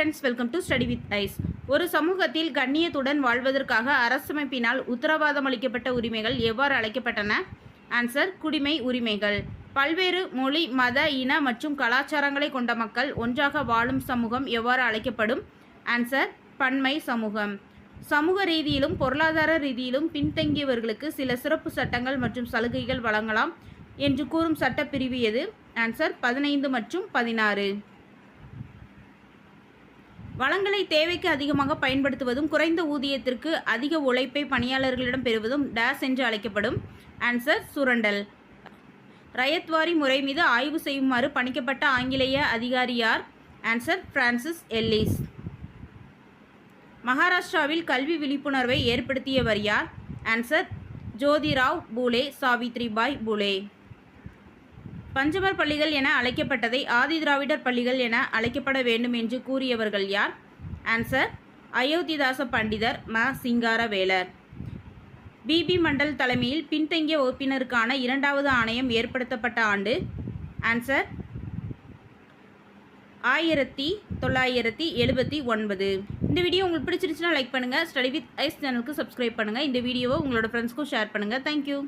Friends, welcome to study with ice. ஒரு சமூகத்தில் கண்ணியத்துடன் வாழ்வதற்காக அரசமைப்பினால் உத்தரவாதம் அளிக்கப்பட்ட உரிமைகள் எவ்வாறு அழைக்கப்பட்டன? ஆன்சர்: குடிமை உரிமைகள். பல்வேறு மொழி, மத, இன மற்றும் கலாச்சாரங்களை கொண்ட மக்கள் ஒன்றாக வாழும் சமூகம் எவ்வாறு அழைக்கப்படும்? ஆன்சர்: பன்மை சமூகம். சமூக ரீதியிலும் பொருளாதார ரீதியிலும் பின்தங்கியவர்களுக்கு சில சிறப்பு சட்டங்கள் மற்றும் சலுகைகள் வழங்கலாம் என்று கூறும் சட்டப்பிரிவு எது? ஆன்சர்: 15 மற்றும் 16. வளங்களை தேவைக்கு அதிகமாக பயன்படுத்துவதும் குறைந்த ஊதியத்திற்கு அதிக உழைப்பை பணியாளர்களிடம் பெறுவதும் டேஸ் என்று அழைக்கப்படும். ஆன்சர்: சுரண்டல். ரயத்வாரி முறை மீது ஆய்வு செய்யுமாறு பணிக்கப்பட்ட ஆங்கிலேய அதிகாரி யார்? Answer: Francis Ellis. மகாராஷ்டிராவில் கல்வி விழிப்புணர்வை ஏற்படுத்தியவர் யார்? ஆன்சர்: ஜோதிராவ் பூலே, சாவித்ரிபாய் பூலே. பஞ்சமர் பள்ளிகள் என அழைக்கப்பட்டதை ஆதி திராவிடர் பள்ளிகள் என அழைக்கப்பட வேண்டும் என்று கூறியவர்கள் யார்? ஆன்சர்: அயோத்திதாச பண்டிதர், ம. சிங்காரவேலர். பிபி மண்டல் தலைமையில் பின்தங்கிய வகுப்பினருக்கான 2வது ஆணையம் ஏற்படுத்தப்பட்ட ஆண்டு? ஆன்சர்: 1979. இந்த வீடியோ உங்களுக்கு பிடிச்சிருச்சுன்னா லைக் பண்ணுங்கள். ஸ்டடி வித் ஐஸ் சேனலுக்கு சப்ஸ்கிரைப் பண்ணுங்கள். இந்த வீடியோவை உங்களோட ஃப்ரெண்ட்ஸ்க்கும் ஷேர் பண்ணுங்கள். தேங்க்யூ.